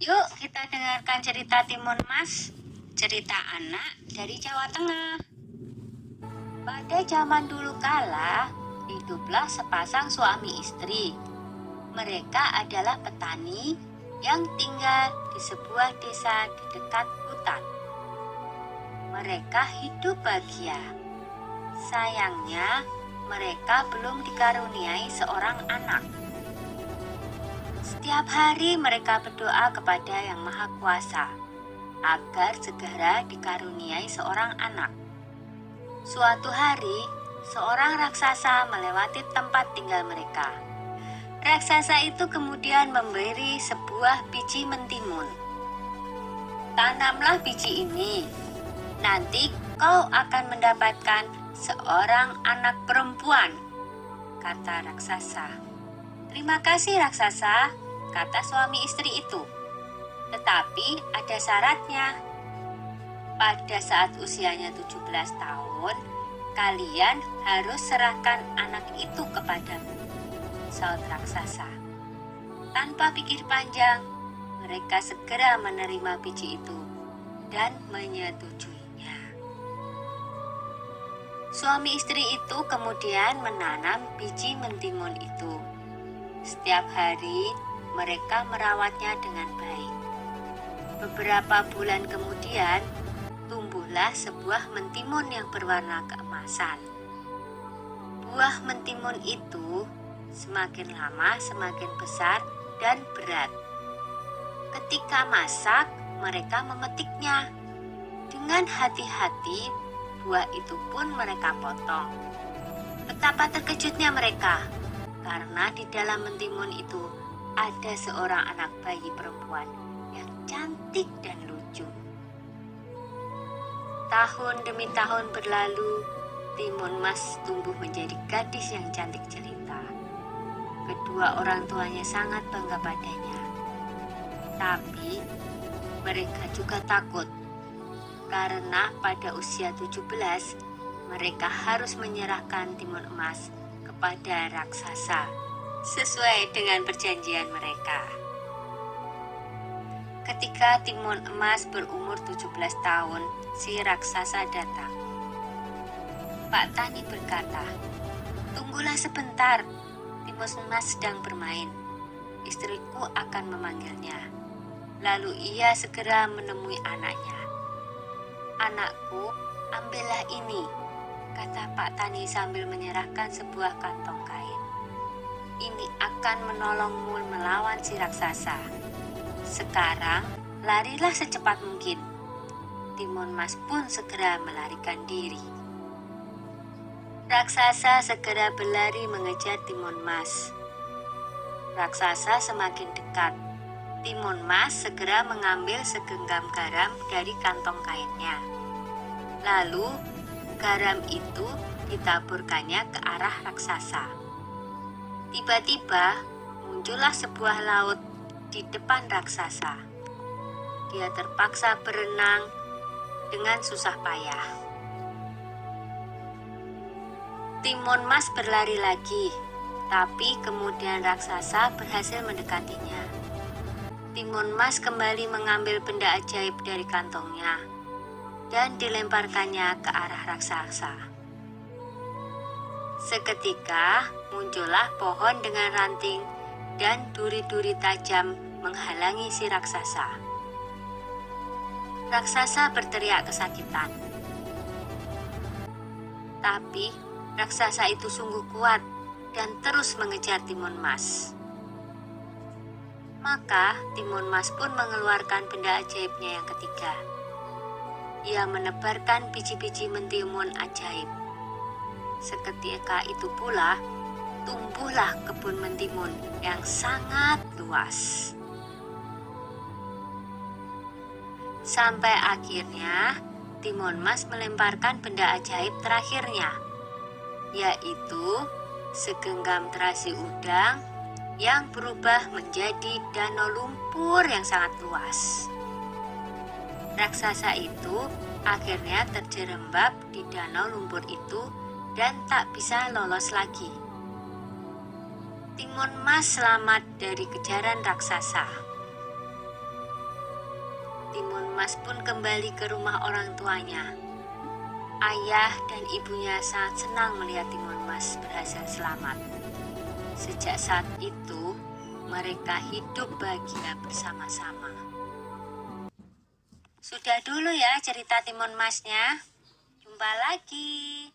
Yuk kita dengarkan cerita Timun Mas, cerita anak dari Jawa Tengah. Pada zaman dulu kala, hiduplah sepasang suami istri. Mereka adalah petani yang tinggal di sebuah desa di dekat hutan. Mereka hidup bahagia. Sayangnya, mereka belum dikaruniai seorang anak. Setiap hari mereka berdoa kepada Yang Maha Kuasa agar segera dikaruniai seorang anak. Suatu hari, seorang raksasa melewati tempat tinggal mereka. Raksasa itu kemudian memberi sebuah biji mentimun. Tanamlah biji ini, nanti kau akan mendapatkan seorang anak perempuan, kata raksasa. Terima kasih raksasa, kata suami istri itu. Tetapi ada syaratnya. Pada saat usianya 17 tahun, kalian harus serahkan anak itu kepadamu, saut raksasa. Tanpa pikir panjang, mereka segera menerima biji itu dan menyetujuinya. Suami istri itu kemudian menanam biji mentimun itu. Setiap hari mereka merawatnya dengan baik. Beberapa bulan kemudian tumbuhlah sebuah mentimun yang berwarna keemasan. Buah mentimun itu semakin lama semakin besar dan berat. Ketika masak, mereka memetiknya. Dengan hati-hati, buah itu pun mereka potong. Betapa terkejutnya mereka, karena di dalam mentimun itu ada seorang anak bayi perempuan yang cantik dan lucu. Tahun demi tahun berlalu, Timun Mas tumbuh menjadi gadis yang cantik jelita. Kedua orang tuanya sangat bangga padanya. Tapi mereka juga takut, karena pada usia 17, mereka harus menyerahkan Timun Emas pada raksasa sesuai dengan perjanjian mereka. Ketika Timun Emas berumur 17 tahun, si raksasa datang. Pak Tani berkata, "Tunggulah sebentar, Timun Emas sedang bermain. Istriku akan memanggilnya." Lalu ia segera menemui anaknya. "Anakku, ambillah ini," kata Pak Tani sambil menyerahkan sebuah kantong kain. "Ini akan menolongmu melawan si raksasa. Sekarang, larilah secepat mungkin." Timun Mas pun segera melarikan diri. Raksasa segera berlari mengejar Timun Mas. Raksasa semakin dekat. Timun Mas segera mengambil segenggam garam dari kantong kainnya. Lalu, garam itu ditaburkannya ke arah raksasa. Tiba-tiba muncullah sebuah laut di depan raksasa. Dia terpaksa berenang dengan susah payah. Timun Mas berlari lagi, tapi kemudian raksasa berhasil mendekatinya. Timun Mas kembali mengambil benda ajaib dari kantongnya dan dilemparkannya ke arah raksasa. Seketika muncullah pohon dengan ranting dan duri-duri tajam menghalangi si raksasa. Raksasa berteriak kesakitan. Tapi raksasa itu sungguh kuat dan terus mengejar Timun Mas. Maka Timun Mas pun mengeluarkan benda ajaibnya yang ketiga. Ia menebarkan biji-biji mentimun ajaib. Seketika itu pula, tumbuhlah kebun mentimun yang sangat luas. Sampai akhirnya, Timun Mas melemparkan benda ajaib terakhirnya, yaitu segenggam terasi udang yang berubah menjadi danau lumpur yang sangat luas. Raksasa itu akhirnya terjerembab di danau lumpur itu dan tak bisa lolos lagi. Timun Mas selamat dari kejaran raksasa. Timun Mas pun kembali ke rumah orang tuanya. Ayah dan ibunya sangat senang melihat Timun Mas berhasil selamat. Sejak saat itu, mereka hidup bahagia bersama-sama. Sudah dulu ya cerita Timun Masnya. Jumpa lagi.